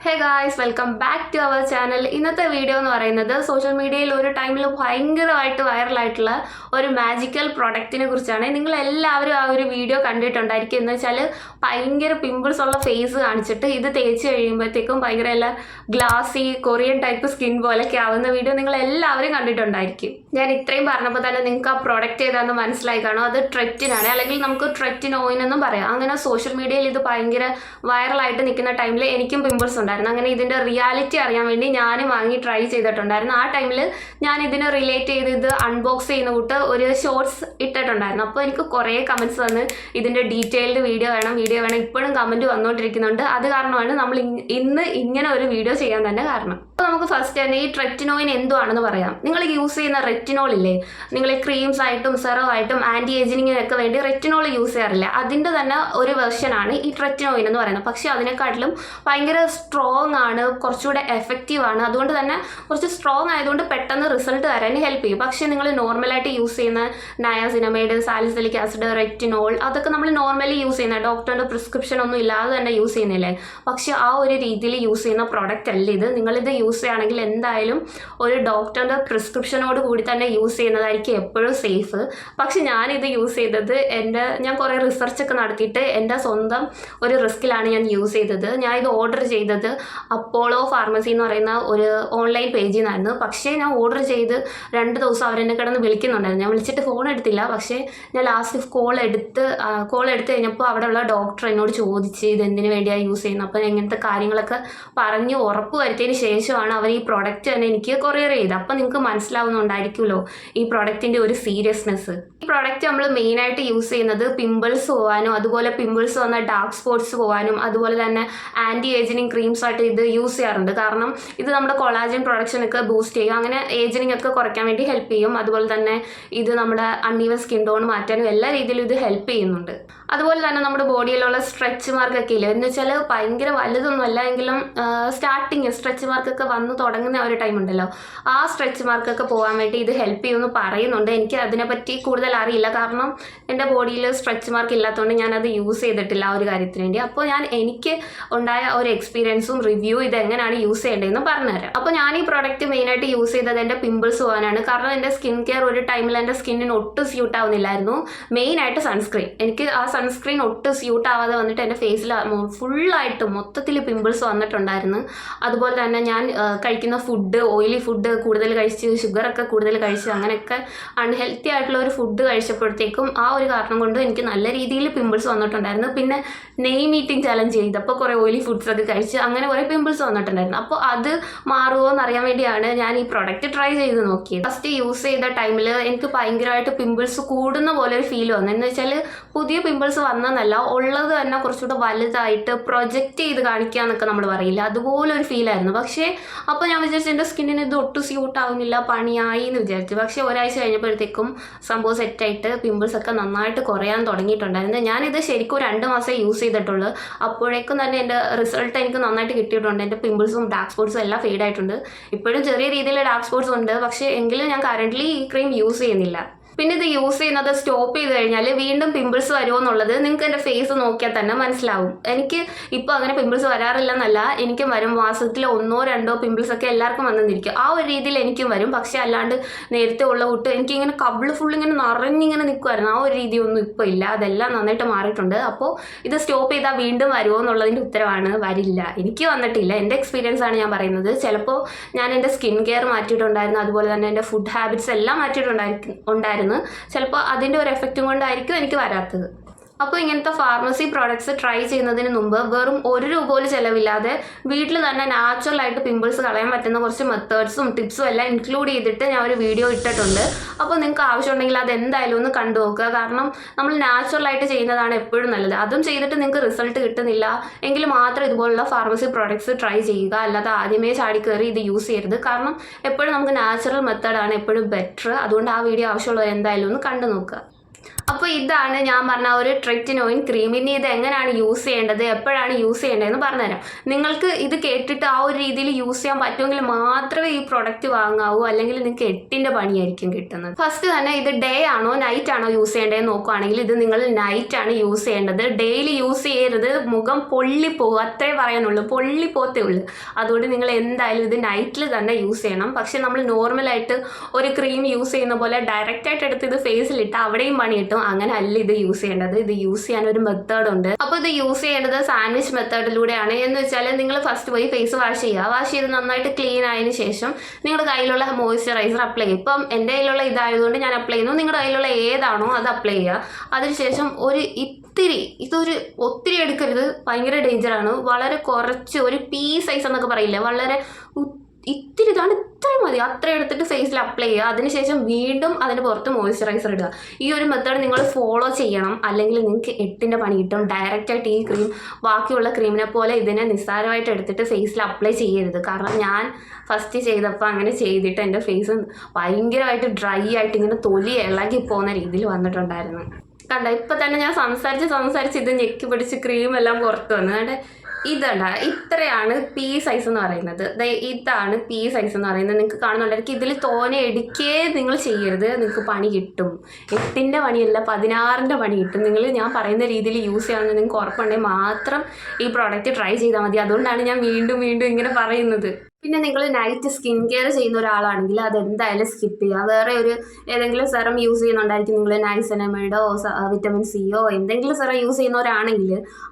Hey guys, welcome back to our channel. ഇന്നത്തെ video എന്ന് പറയുന്നത് സോഷ്യൽ മീഡിയയിൽ ഒരു ടൈമിൽ ഭയങ്കരമായിട്ട് വൈറലായിട്ടുള്ള ഒരു മാജിക്കൽ പ്രൊഡക്റ്റിനെ കുറിച്ചാണ്. നിങ്ങൾ എല്ലാവരും ആ ഒരു വീഡിയോ കണ്ടിട്ടുണ്ടായിരിക്കും. എന്ന് വെച്ചാൽ ഭയങ്കര പിമ്പിൾസ് ഉള്ള ഫേസ് കാണിച്ചിട്ട് ഇത് തേച്ച് കഴിയുമ്പോഴത്തേക്കും ഭയങ്കര എല്ലാം ഗ്ലാസി കൊറിയൻ ടൈപ്പ് സ്കിൻ പോലൊക്കെ ആവുന്ന വീഡിയോ നിങ്ങൾ എല്ലാവരും കണ്ടിട്ടുണ്ടായിരിക്കും. ഞാൻ ഇത്രയും പറഞ്ഞപ്പോൾ തന്നെ നിങ്ങൾക്ക് ആ പ്രൊഡക്റ്റ് ഏതാണെന്ന് മനസ്സിലായി കാണും. അത് ട്രെറ്റിനാണ്, അല്ലെങ്കിൽ നമുക്ക് ട്രെറ്റിനോയിൻ എന്നും പറയാം. അങ്ങനെ സോഷ്യൽ മീഡിയയിൽ ഇത് ഭയങ്കര വൈറലായിട്ട് നിൽക്കുന്ന ടൈമിൽ എനിക്കും പിമ്പിൾസ് ഉണ്ടായിരുന്നു. അങ്ങനെ ഇതിൻ്റെ റിയാലിറ്റി അറിയാൻ വേണ്ടി ഞാനും വാങ്ങി ട്രൈ ചെയ്തിട്ടുണ്ടായിരുന്നു. ആ ടൈമിൽ ഞാൻ ഇതിനെ റിലേറ്റ് ചെയ്ത് ഇത് അൺബോക്സ് ചെയ്യുന്ന കൂട്ട് ഒരു ഷോർട്സ് ഇട്ടിട്ടുണ്ടായിരുന്നു. അപ്പോൾ എനിക്ക് കുറേ കമൻറ്റ്സ് വന്ന് ഇതിൻ്റെ ഡീറ്റെയിൽഡ് വീഡിയോ വേണം. ഇപ്പോഴും കമൻറ്റ് വന്നുകൊണ്ടിരിക്കുന്നുണ്ട്. അത് കാരണമാണ് നമ്മൾ ഇന്ന് ഇങ്ങനെ ഒരു വീഡിയോ ചെയ്യാൻ തന്നെ കാരണം. അപ്പോൾ നമുക്ക് ഫസ്റ്റ് തന്നെ ഈ ട്രെറ്റിനോയിൻ എന്തുവാണെന്ന് പറയാം. നിങ്ങൾ യൂസ് ചെയ്യുന്ന റെറ്റിനോൾ ഇല്ലേ, നിങ്ങൾ ക്രീംസ് ആയിട്ടും സെറമായിട്ടും ആൻറ്റി ഏജിങ്ങിനൊക്കെ വേണ്ടി റെറ്റിനോൾ യൂസ് ചെയ്യാറില്ല. അതിൻ്റെ തന്നെ ഒരു വെർഷനാണ് ഈ ട്രെറ്റിനോയിൻ എന്ന് പറയുന്നത്. പക്ഷേ അതിനെക്കാട്ടിലും ഭയങ്കര സ്ട്രോങ് ആണ്, കുറച്ചുകൂടെ എഫക്റ്റീവ് ആണ്. അതുകൊണ്ട് തന്നെ കുറച്ച് സ്ട്രോങ് ആയതുകൊണ്ട് പെട്ടെന്ന് റിസൾട്ട് തരാൻ ഹെൽപ്പ് ചെയ്യും. പക്ഷേ നിങ്ങൾ നോർമലായിട്ട് യൂസ് ചെയ്യുന്ന നയാസിനമൈഡ്, സാലിസിലിക് ആസിഡ്, റെറ്റിനോൾ അതൊക്കെ നമ്മൾ നോർമലി യൂസ് ചെയ്യുന്ന ഡോക്ടറിൻ്റെ പ്രിസ്ക്രിപ്ഷൻ ഒന്നും ഇല്ലാതെ തന്നെ യൂസ് ചെയ്യുന്നില്ലേ. പക്ഷേ ആ ഒരു രീതിയിൽ യൂസ് ചെയ്യുന്ന പ്രോഡക്റ്റ് അല്ല ഇത്. നിങ്ങളിത് യൂസ് ചെയ്യുകയാണെങ്കിൽ എന്തായാലും ഒരു ഡോക്ടറിൻ്റെ പ്രിസ്ക്രിപ്ഷനോട് കൂടി തന്നെ യൂസ് ചെയ്യുന്നതായിരിക്കും എപ്പോഴും സേഫ്. പക്ഷെ ഞാനിത് യൂസ് ചെയ്തത് ഞാൻ കുറേ റിസർച്ചൊക്കെ നടത്തിയിട്ട് എൻ്റെ സ്വന്തം ഒരു റിസ്കിലാണ് ഞാൻ യൂസ് ചെയ്തത്. ഞാൻ ഇത് ഓർഡർ ചെയ്തത് അപ്പോളോ ഫാർമസി എന്ന് പറയുന്ന ഒരു ഓൺലൈൻ പേജിൽ നിന്നായിരുന്നു. പക്ഷേ ഞാൻ ഓർഡർ ചെയ്ത് 2 ദിവസം അവരെന്നെ കിടന്ന് വിളിക്കുന്നുണ്ടായിരുന്നു. ഞാൻ വിളിച്ചിട്ട് ഫോൺ എടുത്തില്ല. പക്ഷേ ഞാൻ ലാസ്റ്റ് കോൾ എടുത്ത് കഴിഞ്ഞപ്പോൾ അവിടെയുള്ള ഡോക്ടർ എന്നോട് ചോദിച്ച് ഇത് എന്തിനു വേണ്ടിയാണ് യൂസ് ചെയ്യുന്നത്. അപ്പോൾ ഇങ്ങനത്തെ കാര്യങ്ങളൊക്കെ പറഞ്ഞ് ഉറപ്പ് വരുത്തിയതിന് ശേഷമാണ് അവർ ഈ പ്രോഡക്റ്റ് തന്നെ എനിക്ക് കൊറിയർ ചെയ്തത്. അപ്പോൾ നിങ്ങൾക്ക് മനസ്സിലാവുന്നുണ്ടായിരിക്കുമല്ലോ ഈ പ്രോഡക്റ്റിൻ്റെ ഒരു സീരിയസ്നെസ്. ഈ പ്രോഡക്റ്റ് നമ്മൾ മെയിനായിട്ട് യൂസ് ചെയ്യുന്നത് പിമ്പിൾസ് പോകാനും, അതുപോലെ പിമ്പിൾസ് വന്ന ഡാർക്ക് സ്പോട്ട്സ് പോകാനും, അതുപോലെ തന്നെ ആൻറ്റി ഏജിനിങ് ക്രീംസ് ആയിട്ട് ഇത് യൂസ് ചെയ്യാറുണ്ട്. കാരണം ഇത് നമ്മുടെ കൊളാജൻ പ്രൊഡക്ഷനൊക്കെ ബൂസ്റ്റ് ചെയ്യും. അങ്ങനെ ഏജിനിങ് ഒക്കെ കുറയ്ക്കാൻ വേണ്ടി ഹെൽപ്പ് ചെയ്യും. അതുപോലെ തന്നെ ഇത് നമ്മുടെ അൺഈവൻ സ്കിൻ ടോൺ മാറ്റാനും എല്ലാ രീതിയിലും ഇത് ഹെൽപ്പ് ചെയ്യുന്നുണ്ട്. അതുപോലെ തന്നെ നമ്മുടെ ബോഡിയിലുള്ള സ്ട്രെച്ച് മാർക്കൊക്കെ ഇല്ല, എന്ന് വെച്ചാൽ ഭയങ്കര വലുതൊന്നുമല്ല എങ്കിലും സ്റ്റാർട്ടിങ് സ്ട്രെച്ച് മാർക്കൊക്കെ വന്ന് തുടങ്ങുന്ന ഒരു ടൈം ഉണ്ടല്ലോ, ആ സ്ട്രെച്ച് മാർക്കൊക്കെ പോകാൻ വേണ്ടി ഇത് ഹെൽപ്പ് ചെയ്യുമെന്ന് പറയുന്നുണ്ട്. എനിക്ക് അതിനെപ്പറ്റി കൂടുതൽ അറിയില്ല, കാരണം എൻ്റെ ബോഡിയിൽ സ്ട്രെച്ച് മാർക്ക് ഇല്ലാത്തതുകൊണ്ട് ഞാനത് യൂസ് ചെയ്തിട്ടില്ല ആ ഒരു കാര്യത്തിന് വേണ്ടി. അപ്പോൾ എനിക്ക് ഉണ്ടായ ഒരു എക്സ്പീരിയൻസും റിവ്യൂ ഇത് എങ്ങനെയാണ് യൂസ് ചെയ്യേണ്ടതെന്ന് പറഞ്ഞുതരാം. അപ്പോൾ ഞാൻ ഈ പ്രോഡക്റ്റ് മെയിനായിട്ട് യൂസ് ചെയ്തത് എൻ്റെ പിമ്പിൾസ് പോകാനാണ്. കാരണം എൻ്റെ സ്കിൻ കെയർ ഒരു ടൈമിൽ എൻ്റെ സ്കിന്നിന് ഒട്ടും സ്യൂട്ട് ആവുന്നില്ലായിരുന്നു. മെയിനായിട്ട് സൺസ്ക്രീൻ. എനിക്ക് ആ സൺസ്ക്രീൻ ഒട്ടും സ്യൂട്ട് ആവാതെ വന്നിട്ട് എൻ്റെ ഫേസിൽ ഫുള്ളായിട്ട് മൊത്തത്തിൽ പിമ്പിൾസ് വന്നിട്ടുണ്ടായിരുന്നു. അതുപോലെ തന്നെ ഞാൻ കഴിക്കുന്ന ഫുഡ്, ഓയിലി ഫുഡ് കൂടുതൽ കഴിച്ച്, ഷുഗറൊക്കെ കൂടുതൽ കഴിച്ച്, അങ്ങനെയൊക്കെ അൺഹെൽത്തി ആയിട്ടുള്ള ഒരു ഫുഡ് കഴിച്ചപ്പോഴത്തേക്കും ആ ഒരു കാരണം കൊണ്ട് എനിക്ക് നല്ല രീതിയിൽ പിമ്പിൾസ് വന്നിട്ടുണ്ടായിരുന്നു. പിന്നെ നെയ്മ് ഈറ്റിംഗ് ചലഞ്ച് ചെയ്തപ്പോൾ കുറേ ഓയിലി ഫുഡ്സ് ഒക്കെ കഴിച്ച് അങ്ങനെ കുറേ പിമ്പിൾസ് വന്നിട്ടുണ്ടായിരുന്നു. അപ്പോൾ അത് മാറുമോ എന്നറിയാൻ വേണ്ടിയാണ് ഞാൻ ഈ പ്രൊഡക്റ്റ് ട്രൈ ചെയ്ത് നോക്കിയത്. ഫസ്റ്റ് യൂസ് ചെയ്ത ടൈമിൽ എനിക്ക് ഭയങ്കരമായിട്ട് പിമ്പിൾസ് കൂടുന്ന പോലെ ഒരു ഫീൽ വന്നു. എന്ന് വെച്ചാൽ പുതിയ പിമ്പിൾസ് വന്നതല്ല, ഉള്ളത് തന്നെ കുറച്ചുകൂടെ വലുതായിട്ട് പ്രൊജക്റ്റ് ചെയ്ത് കാണിക്കുക എന്നൊക്കെ നമ്മൾ പറയില്ല, അതുപോലെ ഒരു ഫീലായിരുന്നു. പക്ഷേ അപ്പോൾ ഞാൻ വിചാരിച്ചു എൻ്റെ സ്കിന്നിന് ഇത് ഒട്ടും സ്യൂട്ട് ആവുന്നില്ല, പണിയായി എന്ന് വിചാരിച്ചു. പക്ഷേ ഒരാഴ്ച കഴിഞ്ഞപ്പോഴത്തേക്കും സംഭവം സെറ്റായിട്ട് പിമ്പിൾസ് ഒക്കെ നന്നായിട്ട് കുറയാൻ തുടങ്ങിയിട്ടുണ്ടായിരുന്നു. ഞാനിത് ശരിക്കും 2 മാസമേ യൂസ് ചെയ്തിട്ടുള്ളൂ. അപ്പോഴേക്കും തന്നെ എൻ്റെ റിസൾട്ട് എനിക്ക് നന്നായിട്ട് കിട്ടിയിട്ടുണ്ട്. എൻ്റെ പിമ്പിൾസും ഡാർക്ക് സ്പോട്ട്സും എല്ലാം ഫെയ്ഡ് ആയിട്ടുണ്ട്. ഇപ്പോഴും ചെറിയ രീതിയിൽ ഡാർക്ക് സ്പോട്ട്സ് ഉണ്ട്, പക്ഷേ എങ്കിലും ഞാൻ കറൻ്റ്ലി ഈ ക്രീം യൂസ് ചെയ്യുന്നില്ല. പിന്നെ ഇത് യൂസ് ചെയ്യുന്നത് സ്റ്റോപ്പ് ചെയ്ത് കഴിഞ്ഞാൽ വീണ്ടും പിമ്പിൾസ് വരുമോ എന്നുള്ളത് നിങ്ങൾക്ക് എൻ്റെ ഫേസ് നോക്കിയാൽ തന്നെ മനസ്സിലാവും. എനിക്ക് ഇപ്പോൾ അങ്ങനെ പിമ്പിൾസ് വരാറില്ലെന്നല്ല, എനിക്കും വരും. മാസത്തിൽ 1-2 പിമ്പിൾസ് ഒക്കെ എല്ലാവർക്കും വന്നിരിക്കും. ആ ഒരു രീതിയിൽ എനിക്കും വരും. പക്ഷേ അല്ലാണ്ട് നേരത്തെ ഉള്ള കൂട്ട് എനിക്കിങ്ങനെ കവിള് ഫുൾ ഇങ്ങനെ നിറഞ്ഞിങ്ങനെ നിൽക്കുമായിരുന്നു. ആ ഒരു രീതിയൊന്നും ഇപ്പോൾ ഇല്ല. അതെല്ലാം നന്നായിട്ട് മാറിയിട്ടുണ്ട്. അപ്പോൾ ഇത് സ്റ്റോപ്പ് ചെയ്താൽ വീണ്ടും വരുമോ എന്നുള്ളതിൻ്റെ ഉത്തരവാണ് വരില്ല. എനിക്ക് വന്നിട്ടില്ല. എൻ്റെ എക്സ്പീരിയൻസ് ആണ് ഞാൻ പറയുന്നത്. ചിലപ്പോൾ ഞാൻ എൻ്റെ സ്കിൻ കെയർ മാറ്റിയിട്ടുണ്ടായിരുന്നു, അതുപോലെ തന്നെ എൻ്റെ ഫുഡ് ഹാബിറ്റ്സ് എല്ലാം മാറ്റിയിട്ടുണ്ടായിരുന്നു. ചിലപ്പോൾ അതിൻ്റെ ഒരു എഫക്റ്റും കൊണ്ടായിരിക്കും എനിക്ക് വരാത്തത്. അപ്പോൾ ഇങ്ങനത്തെ ഫാർമസി പ്രോഡക്ട്സ് ട്രൈ ചെയ്യുന്നതിന് മുമ്പ് വെറും 1 രൂപ പോലും ചിലവില്ലാതെ വീട്ടിൽ തന്നെ നാച്ചുറലായിട്ട് പിമ്പിൾസ് കളയാൻ പറ്റുന്ന കുറച്ച് മെത്തേഡ്സും ടിപ്സും എല്ലാം ഇൻക്ലൂഡ് ചെയ്തിട്ട് ഞാൻ ഒരു വീഡിയോ ഇട്ടിട്ടുണ്ട്. അപ്പോൾ നിങ്ങൾക്ക് ആവശ്യമുണ്ടെങ്കിൽ അത് എന്തായാലും ഒന്ന് കണ്ടു നോക്കുക. കാരണം നമ്മൾ നാച്ചുറലായിട്ട് ചെയ്യുന്നതാണ് എപ്പോഴും നല്ലത്. അതും ചെയ്തിട്ട് നിങ്ങൾക്ക് റിസൾട്ട് കിട്ടുന്നില്ല എങ്കിൽ മാത്രം ഇതുപോലുള്ള ഫാർമസി പ്രോഡക്ട്സ് ട്രൈ ചെയ്യുക. അല്ലാതെ ആദ്യമേ ചാടി കയറി ഇത് യൂസ് ചെയ്യരുത്. കാരണം എപ്പോഴും നമുക്ക് നാച്ചുറൽ മെത്തേഡാണ് എപ്പോഴും ബെറ്റർ. അതുകൊണ്ട് ആ വീഡിയോ ആവശ്യമുള്ളവർ എന്തായാലും ഒന്ന് കണ്ടു നോക്കുക. അപ്പോൾ ഇതാണ് ഞാൻ പറഞ്ഞ ഒരു ട്രെറ്റിനോയിൻ ക്രീം. ഇനി ഇത് എങ്ങനെയാണ് യൂസ് ചെയ്യേണ്ടത്, എപ്പോഴാണ് യൂസ് ചെയ്യേണ്ടതെന്ന് പറഞ്ഞുതരാം. നിങ്ങൾക്ക് ഇത് കേട്ടിട്ട് ആ ഒരു രീതിയിൽ യൂസ് ചെയ്യാൻ പറ്റുമെങ്കിൽ മാത്രമേ ഈ പ്രൊഡക്റ്റ് വാങ്ങാവൂ, അല്ലെങ്കിൽ നിങ്ങൾക്ക് 8ന്റെ പണിയായിരിക്കും കിട്ടുന്നത്. ഫസ്റ്റ് തന്നെ ഇത് ഡേ ആണോ നൈറ്റ് ആണോ യൂസ് ചെയ്യേണ്ടതെന്ന് നോക്കുകയാണെങ്കിൽ ഇത് നിങ്ങൾ നൈറ്റ് ആണ് യൂസ് ചെയ്യേണ്ടത്. ഡെയിലി യൂസ് ചെയ്യരുത്, മുഖം പൊള്ളിപ്പോകും, അത്രേ പറയാനുള്ളൂ, പൊള്ളിപ്പോത്തേ ഉള്ളൂ. അതുകൊണ്ട് നിങ്ങൾ എന്തായാലും ഇത് നൈറ്റിൽ തന്നെ യൂസ് ചെയ്യണം. പക്ഷെ നമ്മൾ നോർമലായിട്ട് ഒരു ക്രീം യൂസ് ചെയ്യുന്ന പോലെ ഡയറക്റ്റായിട്ട് എടുത്ത് ഇത് ഫേസിലിട്ട് അവിടെയും പണി കിട്ടും. അങ്ങനെ അല്ല ഇത് യൂസ് ചെയ്യേണ്ടത്. ഇത് യൂസ് ചെയ്യാൻ ഒരു മെത്തേഡ് ഉണ്ട്. അപ്പോൾ ഇത് യൂസ് ചെയ്യേണ്ടത് സാൻഡ്വിച്ച് മെത്തേഡിലൂടെയാണ്. എന്ന് വെച്ചാൽ നിങ്ങൾ ഫസ്റ്റ് പോയി ഫേസ് വാഷ് ചെയ്യുക. വാഷ് ചെയ്ത് നന്നായിട്ട് ക്ലീൻ ആയതിനു ശേഷം നിങ്ങളുടെ കയ്യിലുള്ള മോയ്സ്ചറൈസർ അപ്ലൈ ചെയ്യും. ഇപ്പം എൻ്റെ കയ്യിലുള്ള ഇതായതുകൊണ്ട് ഞാൻ അപ്ലൈ ചെയ്യുന്നു. നിങ്ങളുടെ കയ്യിലുള്ള ഏതാണോ അത് അപ്ലൈ ചെയ്യുക. അതിനുശേഷം ഇതൊരു ഒത്തിരി എടുക്കരുത്, ഭയങ്കര ഡേഞ്ചറാണ്. വളരെ കുറച്ച് ഒരു പീ സൈസ് എന്നൊക്കെ പറയില്ല, വളരെ ഇത്തിരി ഇതാണ്, ഇത്രയും മതി, അത്ര എടുത്തിട്ട് ഫേസിൽ അപ്ലൈ ചെയ്യുക. അതിനുശേഷം വീണ്ടും അതിന് പുറത്ത് മോയ്സ്ചറൈസർ ഇടുക. ഈ ഒരു മെത്തേഡ് നിങ്ങൾ ഫോളോ ചെയ്യണം, അല്ലെങ്കിൽ നിങ്ങൾക്ക് 8ന്റെ പണി കിട്ടും. ഡയറക്റ്റായിട്ട് ഈ ക്രീം ബാക്കിയുള്ള ക്രീമിനെ പോലെ ഇതിനെ നിസ്സാരമായിട്ട് എടുത്തിട്ട് ഫേസിൽ അപ്ലൈ ചെയ്യരുത്. കാരണം ഞാൻ ഫസ്റ്റ് ചെയ്തപ്പോൾ അങ്ങനെ ചെയ്തിട്ട് എൻ്റെ ഫേസ് ഭയങ്കരമായിട്ട് ഡ്രൈ ആയിട്ട് ഇങ്ങനെ തൊലി ഇളകി പോകുന്ന രീതിയിൽ വന്നിട്ടുണ്ടായിരുന്നു. കണ്ട, ഇപ്പം തന്നെ ഞാൻ സംസാരിച്ച് ഇത് ഞെക്കി പിടിച്ച് ക്രീമെല്ലാം പുറത്ത് വന്നു. കണ്ടേ, ഇത്രയാണ് പി സൈസ് എന്ന് പറയുന്നത്. ഇതാണ് പി സൈസ് എന്ന് പറയുന്നത്. നിങ്ങൾക്ക് കാണുന്നുണ്ടായിരിക്കും. ഇതിൽ തോനെ എടുക്കേ നിങ്ങൾ ചെയ്യരുത്, നിങ്ങൾക്ക് പണി കിട്ടും. 8ന്റെ പണിയല്ല, 16ന്റെ പണി കിട്ടും. ഞാൻ പറയുന്ന രീതിയിൽ യൂസ് ചെയ്യാമെന്ന് നിങ്ങൾക്ക് ഉറപ്പുണ്ടെങ്കിൽ മാത്രം ഈ പ്രോഡക്റ്റ് ട്രൈ ചെയ്താൽ മതി. അതുകൊണ്ടാണ് ഞാൻ വീണ്ടും ഇങ്ങനെ പറയുന്നത്. പിന്നെ നിങ്ങൾ നൈറ്റ് സ്കിൻ കെയർ ചെയ്യുന്ന ഒരാളാണെങ്കിൽ അതെന്തായാലും സ്കിപ്പ് ചെയ്യുക. വേറെ ഏതെങ്കിലും സെറം യൂസ് ചെയ്യുന്നുണ്ടായിരിക്കും നിങ്ങൾ, നൈസിനമൈഡോ വിറ്റമിൻ സിയോ എന്തെങ്കിലും സെറം യൂസ് ചെയ്യുന്നവരാണെങ്കിൽ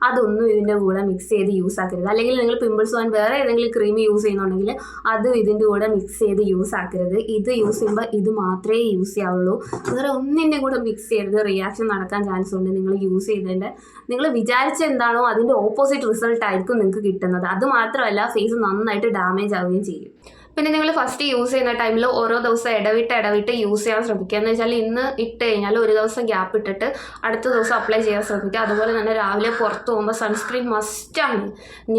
അതൊന്നും ഇതിൻ്റെ കൂടെ മിക്സ് ചെയ്ത് യൂസ് ആക്കരുത്. അല്ലെങ്കിൽ നിങ്ങൾ പിമ്പിൾസ് പോകാൻ വേറെ ഏതെങ്കിലും ക്രീം യൂസ് ചെയ്യുന്നുണ്ടെങ്കിൽ അതും ഇതിൻ്റെ കൂടെ മിക്സ് ചെയ്ത് യൂസ് ആക്കരുത്. ഇത് യൂസ് ചെയ്യുമ്പോൾ ഇത് മാത്രമേ യൂസ് ചെയ്യാവുള്ളൂ. വേറെ ഒന്നിൻ്റെ കൂടെ മിക്സ് ചെയ്യരുത്, റിയാക്ഷൻ നടക്കാൻ ചാൻസ് ഉണ്ട്. നിങ്ങൾ യൂസ് ചെയ്തതിൻ്റെ നിങ്ങൾ വിചാരിച്ച എന്താണോ അതിൻ്റെ ഓപ്പോസിറ്റ് റിസൾട്ട് ആയിരിക്കും നിങ്ങൾക്ക് കിട്ടുന്നത്. അത് മാത്രമല്ല, ഫേസ് നന്നായിട്ട് ഡാമേജ് ആവുകയും ചെയ്യും. പിന്നെ നിങ്ങൾ ഫസ്റ്റ് യൂസ് ചെയ്യുന്ന ടൈമിൽ ഓരോ ദിവസം ഇടവിട്ട് യൂസ് ചെയ്യാൻ ശ്രമിക്കുക. എന്ന് വെച്ചാൽ ഇന്ന് ഇട്ട് കഴിഞ്ഞാൽ ഒരു ദിവസം ഗ്യാപ്പ് ഇട്ടിട്ട് അടുത്ത ദിവസം അപ്ലൈ ചെയ്യാൻ ശ്രമിക്കുക. അതുപോലെ തന്നെ രാവിലെ പുറത്ത് പോകുമ്പോൾ സൺസ്ക്രീൻ മസ്റ്റാണ്.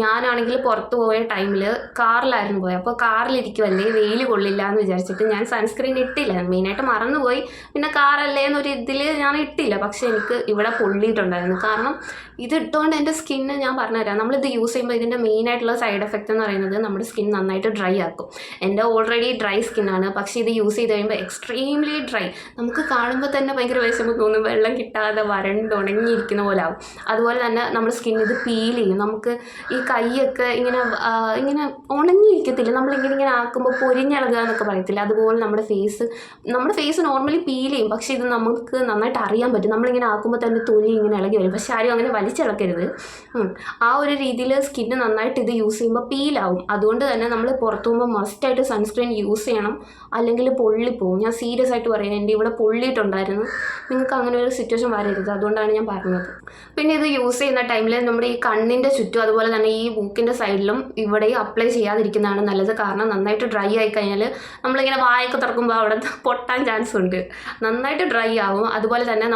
ഞാനാണെങ്കിൽ പുറത്ത് പോയ ടൈമിൽ കാറിലായിരുന്നു പോയത്. അപ്പോൾ കാറിലിരിക്കുമല്ലേ, വെയിൽ കൊള്ളില്ല എന്ന് വിചാരിച്ചിട്ട് ഞാൻ സൺസ്ക്രീൻ ഇട്ടില്ല. മെയിനായിട്ട് മറന്നുപോയി. പിന്നെ കാറല്ലേ എന്നൊരു ഇതിൽ ഞാൻ ഇട്ടില്ല. പക്ഷെ എനിക്ക് ഇവിടെ പൊള്ളിയിട്ടുണ്ടായിരുന്നു. കാരണം ഇത് ഇട്ടുകൊണ്ട് എൻ്റെ സ്കിന്ന് ഞാൻ പറഞ്ഞുതരാം. നമ്മളിത് യൂസ് ചെയ്യുമ്പോൾ ഇതിൻ്റെ മെയിനായിട്ടുള്ള സൈഡ് എഫക്റ്റ് എന്ന് പറയുന്നത് നമ്മുടെ സ്കിൻ നന്നായിട്ട് ഡ്രൈ ആക്കും. എൻ്റെ ഓൾറെഡി ഡ്രൈ സ്കിന്നാണ്. പക്ഷേ ഇത് യൂസ് ചെയ്ത് കഴിയുമ്പോൾ എക്സ്ട്രീംലി ഡ്രൈ, നമുക്ക് കാണുമ്പോൾ തന്നെ ഭയങ്കര വിഷമം തോന്നും. വെള്ളം കിട്ടാതെ ഉണങ്ങിയിരിക്കുന്ന പോലെ ആവും. അതുപോലെ തന്നെ നമ്മുടെ സ്കിൻ ഇത് പീൽ ചെയ്യും. നമുക്ക് ഈ കൈയൊക്കെ ഇങ്ങനെ ഉണങ്ങിയിരിക്കത്തില്ല, നമ്മളിങ്ങനെ ആക്കുമ്പോൾ പൊരിഞ്ഞിളകുക എന്നൊക്കെ പറയത്തില്ല. അതുപോലെ നമ്മുടെ ഫേസ് നോർമലി പീൽ ചെയ്യും. പക്ഷേ ഇത് നമുക്ക് നന്നായിട്ട് അറിയാൻ പറ്റും. നമ്മളിങ്ങനെ ആക്കുമ്പോൾ തന്നെ തൊലി ഇങ്ങനെ ഇളകി വരും. പക്ഷേ ആരും അങ്ങനെ വലിച്ചിളക്കരുത്. ആ ഒരു രീതിയിൽ സ്കിന്ന് നന്നായിട്ട് ഇത് യൂസ് ചെയ്യുമ്പോൾ പീലാവും. അതുകൊണ്ട് തന്നെ നമ്മൾ പുറത്തു പോകുമ്പോൾ മസ്റ്റായിട്ട് സൺസ്ക്രീൻ യൂസ് ചെയ്യണം, അല്ലെങ്കിൽ പൊള്ളിപ്പോവും. ഞാൻ സീരിയസ് ആയിട്ട് പറയുന്നത്, എൻ്റെ ഇവിടെ പൊള്ളിയിട്ടുണ്ടായിരുന്നു. നിങ്ങൾക്ക് അങ്ങനെ ഒരു സിറ്റുവേഷൻ വരരുത്, അതുകൊണ്ടാണ് ഞാൻ പറഞ്ഞത്. പിന്നെ ഇത് യൂസ് ചെയ്യുന്ന ടൈമിൽ നമ്മുടെ ഈ കണ്ണിൻ്റെ ചുറ്റും അതുപോലെ തന്നെ ഈ മൂക്കിൻ്റെ സൈഡിലും ഇവിടെയും അപ്ലൈ ചെയ്യാതിരിക്കുന്നതാണ് നല്ലത്. കാരണം നന്നായിട്ട് ഡ്രൈ ആയി കഴിഞ്ഞാൽ നമ്മളിങ്ങനെ വായൊക്കെ തുറക്കുമ്പോൾ അവിടെ പൊട്ടാൻ ചാൻസ് ഉണ്ട്, നന്നായിട്ട് ഡ്രൈ ആവും. അതുപോലെ തന്നെ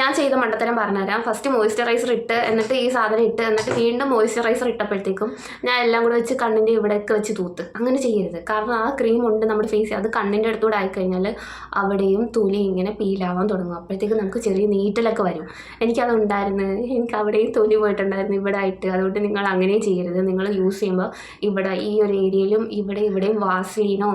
ഞാൻ ചെയ്ത മണ്ടത്തരം പറഞ്ഞുതരാം. ഫസ്റ്റ് മോയ്സ്ചറൈസർ ഇട്ട്, എന്നിട്ട് ഈ സാധനം ഇട്ട്, എന്നിട്ട് വീണ്ടും മോയ്സ്ചറൈസർ ഇട്ടപ്പോഴത്തേക്കും ഞാൻ എല്ലാം കൂടെ വെച്ച് കണ്ണിൻ്റെ ഇവിടെയൊക്കെ വെച്ച് തൂത്ത്. അങ്ങനെ ചെയ്യരുത്. കാരണം ആ ക്രീം ഉണ്ട് നമ്മുടെ ഫേസിൽ, അത് കണ്ണിൻ്റെ അടുത്തൂടെ ആയിക്കഴിഞ്ഞാൽ അവിടെയും തൊലി ഇങ്ങനെ പീലാവാൻ തുടങ്ങും. അപ്പോഴത്തേക്കും നമുക്ക് ചെറിയ നീറ്റലൊക്കെ വരും. എനിക്കതുണ്ടായിരുന്നു, എനിക്ക് അവിടെയും തൊലി പോയിട്ടുണ്ടായിരുന്നു ഇവിടെ ആയിട്ട്. അതുകൊണ്ട് നിങ്ങൾ അങ്ങനെ ചെയ്യരുത്. നിങ്ങൾ യൂസ് ചെയ്യുമ്പോൾ ഇവിടെ ഈ ഒരു ഏരിയയിലും ഇവിടെയും വാസ്ലീനോ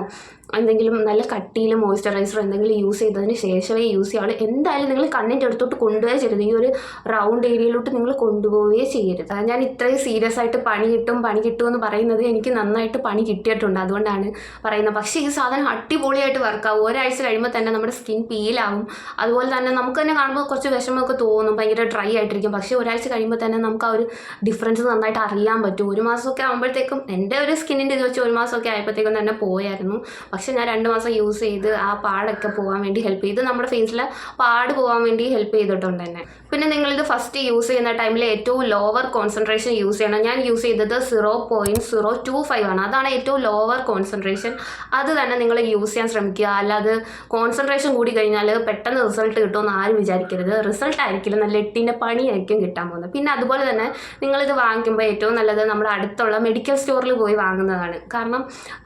എന്തെങ്കിലും നല്ല കട്ടിയിൽ മോയ്സ്ചറൈസർ എന്തെങ്കിലും യൂസ് ചെയ്തതിന് ശേഷമേ യൂസ് ചെയ്യാവുള്ളൂ. എന്തായാലും നിങ്ങൾ കണ്ണിൻ്റെ അടുത്തോട്ട് കൊണ്ടുപോയേ ചെയ്യരുത്. ഈ ഒരു റൗണ്ട് ഏരിയയിലോട്ട് നിങ്ങൾ കൊണ്ടുപോവുകയേ ചെയ്യരുത്. ഞാൻ ഇത്രയും സീരിയസ് ആയിട്ട് പണി കിട്ടും എന്ന് പറയുന്നത് എനിക്ക് നന്നായിട്ട് പണി കിട്ടിയിട്ടുണ്ട്, അതുകൊണ്ടാണ് പറയുന്നത്. പക്ഷേ ഈ സാധനം അടിപൊളിയായിട്ട് വർക്കാവും. ഒരാഴ്ച കഴിയുമ്പോൾ തന്നെ നമ്മുടെ സ്കിൻ പീലാവും. അതുപോലെ തന്നെ നമുക്ക് തന്നെ കാണുമ്പോൾ കുറച്ച് വിഷമമൊക്കെ തോന്നും, ഭയങ്കര ഡ്രൈ ആയിട്ടിരിക്കും. പക്ഷേ ഒരാഴ്ച കഴിയുമ്പോൾ തന്നെ നമുക്ക് ആ ഒരു ഡിഫറൻസ് നന്നായിട്ട് അറിയാൻ പറ്റും. ഒരു മാസമൊക്കെ ആകുമ്പോഴത്തേക്കും, എൻ്റെ ഒരു സ്കിന്നിൻ്റെ ഇത് വെച്ച് 1 മാസമൊക്കെ ആയപ്പോഴത്തേക്കും തന്നെ പോയായിരുന്നു. പക്ഷെ ഞാൻ 2 മാസം യൂസ് ചെയ്ത് ആ പാടൊക്കെ പോകാൻ വേണ്ടി ഹെൽപ്പ് ചെയ്ത്, നമ്മുടെ ഫേസിലെ പാട് പോകാൻ വേണ്ടി ഹെൽപ്പ് ചെയ്തിട്ടുണ്ട് തന്നെ. പിന്നെ നിങ്ങളിത് ഫസ്റ്റ് യൂസ് ചെയ്യുന്ന ടൈമിൽ ഏറ്റവും ലോവർ കോൺസെൻട്രേഷൻ യൂസ് ചെയ്യണം. ഞാൻ യൂസ് ചെയ്തത് 0.025 ആണ്. അതാണ് ഏറ്റവും ലോവർ കോൺസെൻട്രേഷൻ അത് തന്നെ നിങ്ങൾ യൂസ് ചെയ്യാൻ ശ്രമിക്കുക. അല്ലാതെ കോൺസെൻട്രേഷൻ കൂടി കഴിഞ്ഞാൽ പെട്ടെന്ന് റിസൾട്ട് കിട്ടുമെന്ന് ആരും വിചാരിക്കരുത്. റിസൾട്ട് ആയിരിക്കില്ല, നല്ല 8ൻ്റെ പണിയായിരിക്കും കിട്ടാൻ പോകുന്നത്. പിന്നെ അതുപോലെ തന്നെ നിങ്ങളിത് വാങ്ങിക്കുമ്പോൾ ഏറ്റവും നല്ലത് നമ്മുടെ അടുത്തുള്ള മെഡിക്കൽ സ്റ്റോറിൽ പോയി വാങ്ങുന്നതാണ്. കാരണം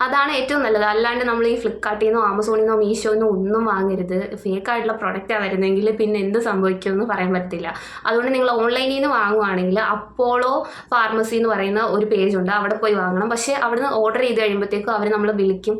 അതാണ് ഏറ്റവും നല്ലത്. അല്ലാണ്ട് നമ്മൾ ഈ ഫ്ലിപ്കാർട്ടിൽ നിന്നോ ആമസോണിൽ നിന്നോ മീഷോയിൽ നിന്നോ ഒന്നും വാങ്ങരുത്. ഫേക്കായിട്ടുള്ള പ്രൊഡക്റ്റാണ് വരുന്നതെങ്കിൽ പിന്നെ എന്ത് സംഭവിക്കുമെന്ന് പറയാൻ പറ്റില്ല. അതുകൊണ്ട് നിങ്ങൾ ഓൺലൈനിൽ നിന്ന് വാങ്ങുവാണെങ്കിൽ അപ്പോളോ ഫാർമസി എന്ന് പറയുന്ന ഒരു പേജുണ്ട്, അവിടെ പോയി വാങ്ങണം. പക്ഷേ അവിടുന്ന് ഓർഡർ ചെയ്ത് കഴിയുമ്പോഴത്തേക്കും അവർ നമ്മളെ വിളിക്കും,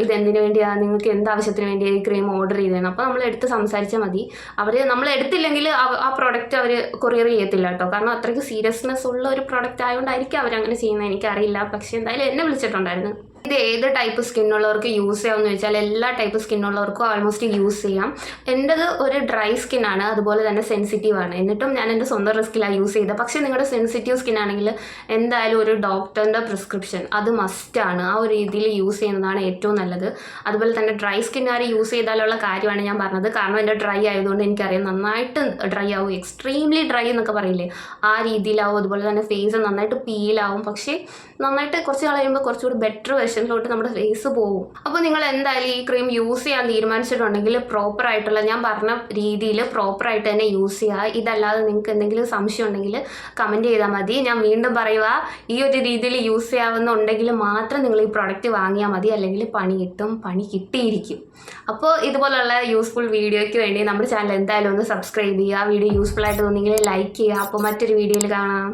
ഇതെന്തിനു വേണ്ടിയാണ്, നിങ്ങൾക്ക് എന്ത് ആവശ്യത്തിന് വേണ്ടി ഈ ക്രീം ഓർഡർ ചെയ്തതാണ്. അപ്പോൾ നമ്മൾ എടുത്ത് സംസാരിച്ചാൽ മതി. അവർ നമ്മൾ എടുത്തില്ലെങ്കിൽ ആ പ്രോഡക്റ്റ് അവർ കൊറിയർ ചെയ്യത്തില്ല കേട്ടോ. കാരണം അത്രയ്ക്ക് സീരിയസ്നെസ് ഉള്ള ഒരു പ്രോഡക്റ്റ് ആയതുകൊണ്ടായിരിക്കും അവരങ്ങനെ ചെയ്യുന്നത്, എനിക്കറിയില്ല. പക്ഷേ എന്തായാലും എന്നെ വിളിച്ചിട്ടുണ്ടായിരുന്നു. ഇത് ഏത് ടൈപ്പ് സ്കിന്നുള്ളവർക്ക് യൂസ് ചെയ്യാമെന്ന് ചോദിച്ചാൽ എല്ലാ ടൈപ്പ് സ്കിന്നുള്ളവർക്കും ഓൾമോസ്റ്റ് യൂസ് ചെയ്യാം. എൻ്റെത് ഒരു ഡ്രൈ സ്കിന്നാണ്, അതുപോലെ തന്നെ സെൻസിറ്റീവ് ആണ്. എന്നിട്ടും ഞാൻ എൻ്റെ സ്വന്തം റിസ്കിലാണ് യൂസ് ചെയ്തത്. പക്ഷേ നിങ്ങളുടെ സെൻസിറ്റീവ് സ്കിന്നാണെങ്കിൽ എന്തായാലും ഒരു ഡോക്ടറിൻ്റെ പ്രിസ്ക്രിപ്ഷൻ അത് മസ്റ്റാണ്. ആ ഒരു രീതിയിൽ യൂസ് ചെയ്യുന്നതാണ് ഏറ്റവും നല്ലത്. അതുപോലെ തന്നെ ഡ്രൈ സ്കിന്നുകാർ യൂസ് ചെയ്താലുള്ള കാര്യമാണ് ഞാൻ പറഞ്ഞത്. കാരണം എൻ്റെ ഡ്രൈ ആയതുകൊണ്ട് എനിക്കറിയാം നന്നായിട്ട് ഡ്രൈ ആവും, എക്സ്ട്രീംലി ഡ്രൈ എന്നൊക്കെ പറയില്ലേ, ആ രീതിയിലാവും. അതുപോലെ തന്നെ ഫേസ് നന്നായിട്ട് പീലാവും. പക്ഷേ നന്നായിട്ട് കുറച്ച് കഴിയുമ്പോൾ കുറച്ചുകൂടി ബെറ്റർ വെർഷനിലോട്ട് നമ്മുടെ ഫേസ് പോകും. അപ്പോൾ നിങ്ങൾ എന്തായാലും ഈ ക്രീം യൂസ് ചെയ്യാൻ തീരുമാനിച്ചിട്ടുണ്ടെങ്കിൽ പ്രോപ്പറായിട്ടുള്ള ഞാൻ പറഞ്ഞ രീതിയിൽ പ്രോപ്പറായിട്ട് തന്നെ യൂസ് ചെയ്യുക. ഇതല്ലാതെ നിങ്ങൾക്ക് എന്തെങ്കിലും സംശയം ഉണ്ടെങ്കിൽ കമൻറ്റ് ചെയ്താൽ മതി. ഞാൻ വീണ്ടും പറയുക, ഈ ഒരു രീതിയിൽ യൂസ് ചെയ്യാവുന്നുണ്ടെങ്കിൽ മാത്രം നിങ്ങൾ ഈ പ്രോഡക്റ്റ് വാങ്ങിയാൽ മതി, അല്ലെങ്കിൽ പണി കിട്ടും, പണി കിട്ടിയിരിക്കും. അപ്പോൾ ഇതുപോലുള്ള യൂസ്ഫുൾ വീഡിയോയ്ക്ക് വേണ്ടി നമ്മുടെ ചാനൽ എന്തായാലും ഒന്ന് സബ്സ്ക്രൈബ് ചെയ്യുക. വീഡിയോ യൂസ്ഫുൾ ആയിട്ട് തോന്നിയെങ്കിൽ ലൈക്ക് ചെയ്യുക. അപ്പോൾ മറ്റൊരു വീഡിയോയിൽ കാണാം.